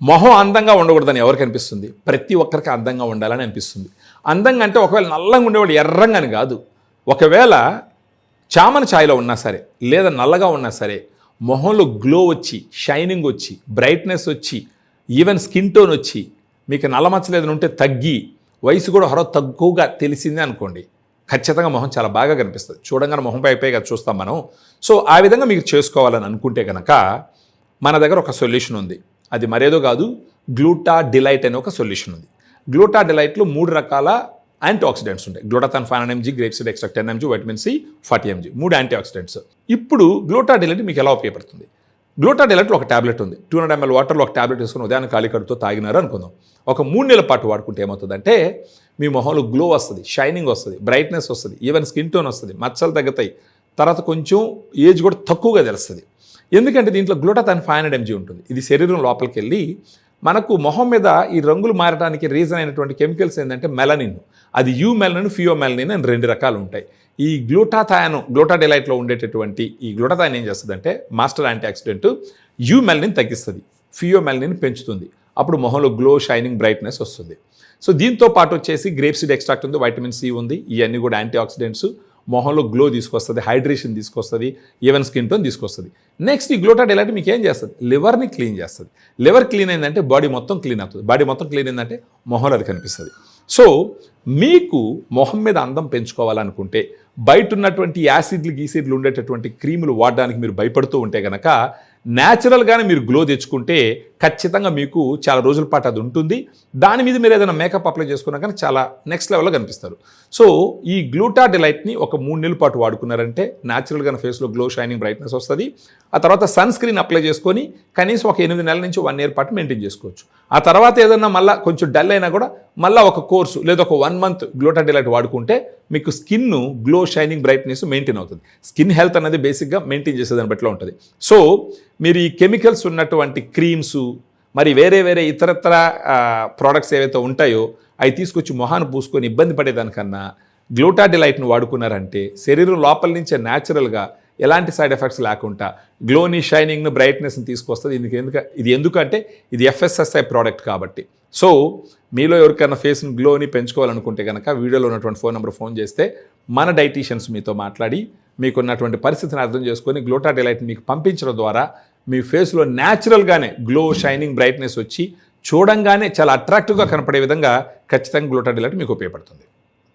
మొహం అందంగా ఉండకూడదని ఎవరికి అనిపిస్తుంది? ప్రతి ఒక్కరికి అందంగా ఉండాలని అనిపిస్తుంది. అందంగా అంటే ఒకవేళ నల్లంగా ఉండేవాడు ఎర్రంగా అని కాదు. ఒకవేళ చామన ఛాయలో ఉన్నా సరే, లేదా నల్లగా ఉన్నా సరే, మొహంలో గ్లో వచ్చి, షైనింగ్ వచ్చి, బ్రైట్నెస్ వచ్చి, ఈవెన్ స్కిన్ టోన్ వచ్చి, మీకు నల్లమచ్చలేదని ఉంటే తగ్గి, వయసు కూడా తక్కువగా తెలిసిందే అనుకోండి, ఖచ్చితంగా మొహం చాలా బాగా కనిపిస్తుంది. చూడంగానే మొహంపై అయిపోయి చూస్తాం మనం. సో ఆ విధంగా మీకు చేసుకోవాలని అనుకుంటే కనుక మన దగ్గర ఒక సొల్యూషన్ ఉంది. అది మరేదో కాదు, గ్లూటా డిలైట్ అనే ఒక సొల్యూషన్ ఉంది. గ్లూటా డిలైట్లో 3 రకాల యాంటీ ఆక్సిడెంట్స్ ఉంటాయి. Glutathione 500 mg, grape seed extract 10 mg, vitamin C 40 mg, 3 antioxidants. ఇప్పుడు గ్లూటా డిలైట్ మీకు ఎలా ఉపయోగపడుతుంది? గ్లూటా డిలైట్లో ఒక ట్యాబ్లెట్ ఉంది. 200 ml వాటర్లో ఒక ట్యాబ్లెట్ వేసుకుని ఉదయాన్ని ఖాళీ కడుపుతో తాగినారు అనుకుందాం. ఒక 3 నెలల పాటు వాడుకుంటే ఏమవుతుందంటే మీ మొహంలో గ్లో వస్తుంది, షైనింగ్ వస్తుంది, బ్రైట్నెస్ వస్తుంది, ఈవెన్ స్కిన్ టోన్ వస్తుంది, మచ్చలు తగ్గుతాయి, తర్వాత కొంచెం ఏజ్ కూడా తక్కువగా తెలుస్తుంది. ఎందుకంటే దీంట్లో గ్లూటాథాన్ 500 mg ఉంటుంది. ఇది శరీరం లోపలికి వెళ్ళి మనకు మొహం మీద ఈ రంగులు మారడానికి రీజన్ అయినటువంటి కెమికల్స్ ఏంటంటే మెలనిన్. అది యూ మెలనిన్, ఫియో మెలనిన్ అని 2 రకాలు ఉంటాయి. ఈ గ్లూటా డిలైట్లో ఉండేటటువంటి ఈ గ్లూటాథాన్ ఏం చేస్తుందంటే master anti oxidant you melanin తగ్గిస్తుంది, ఫియో మెలనిన్ పెంచుతుంది. అప్పుడు మొహంలో గ్లో, షైనింగ్, బ్రైట్నెస్ వస్తుంది. సో దీంతో పాటు వచ్చేసి గ్రేప్ సీడ్ ఎక్స్ట్రాక్ట్ ఉంది, వైటమిన్ సి ఉంది. ఇవన్నీ కూడా యాంటీ ఆక్సిడెంట్స్, మొహంలో గ్లో తీసుకొస్తుంది, హైడ్రేషన్ తీసుకొస్తుంది, ఈవెన్ స్కిన్ టోన్ తీసుకొస్తుంది. నెక్స్ట్ ఈ గ్లూటా డిలైట్ మీకు ఏం చేస్తుంది? లివర్ని క్లీన్ చేస్తుంది. లివర్ క్లీన్ అయిందంటే బాడీ మొత్తం క్లీన్ అవుతుంది. బాడీ మొత్తం క్లీన్ అయిందంటే మొహంలో అది కనిపిస్తుంది. సో మీకు మొహం మీద అందం పెంచుకోవాలనుకుంటే బయట ఉన్నటువంటి యాసిడ్లు గీసిడ్లు ఉండేటటువంటి క్రీములు వాడడానికి మీరు భయపడుతూ ఉంటే కనుక న్యాచురల్గానే మీరు గ్లో తెచ్చుకుంటే ఖచ్చితంగా మీకు చాలా రోజుల పాటు అది ఉంటుంది. దాని మీద మీరు ఏదైనా మేకప్ అప్లై చేసుకున్నా కానీ చాలా నెక్స్ట్ లెవెల్లో కనిపిస్తారు. సో ఈ గ్లూటా డిలైట్ని ఒక 3 నెలల పాటు వాడుకున్నారంటే న్యాచురల్గా ఫేస్లో గ్లో, షైనింగ్, బ్రైట్నెస్ వస్తుంది. ఆ తర్వాత సన్ స్క్రీన్ అప్లై చేసుకొని కనీసం ఒక 8 నెలల నుంచి 1 year పాటు మెయింటైన్ చేసుకోవచ్చు. ఆ తర్వాత ఏదన్నా మళ్ళీ కొంచెం డల్ అయినా కూడా మళ్ళీ ఒక కోర్సు లేదా ఒక 1 month గ్లూటా డిలైట్ వాడుకుంటే మీకు skin glow, shining, brightness maintain అవుతుంది. స్కిన్ హెల్త్ అనేది బేసిక్గా మెయింటైన్ చేసేదాన్ని బట్టిలో ఉంటుంది. సో మీరు ఈ కెమికల్స్ ఉన్నటువంటి క్రీమ్స్, మరి వేరే ఇతరత్ర ప్రోడక్ట్స్ ఏవైతే ఉంటాయో అవి తీసుకొచ్చి మొహాన్ని పూసుకొని ఇబ్బంది పడేదానికన్నా గ్లూటా డిలైట్ను వాడుకున్నారంటే శరీరం లోపల నుంచే న్యాచురల్గా ఎలాంటి సైడ్ ఎఫెక్ట్స్ లేకుండా గ్లోని, షైనింగ్ను, బ్రైట్నెస్ని తీసుకొస్తుంది. ఇది ఎందుకంటే ఇది FSSAI ప్రోడక్ట్ కాబట్టి. సో మీలో ఎవరికైనా ఫేస్ని గ్లోని పెంచుకోవాలనుకుంటే కనుక వీడియోలో ఉన్నటువంటి ఫోన్ నెంబర్ ఫోన్ చేస్తే మన డైటీషియన్స్ మీతో మాట్లాడి మీకున్నటువంటి పరిస్థితిని అర్థం చేసుకొని గ్లూటా డిలైట్ మీకు పంపించడం ద్వారా మీ ఫేస్లో న్యాచురల్గానే గ్లో, షైనింగ్, బ్రైట్నెస్ వచ్చి చూడంగానే చాలా అట్రాక్టివ్గా కనపడే విధంగా ఖచ్చితంగా గ్లూటా డిలైట్ మీకు ఉపయోగపడుతుంది.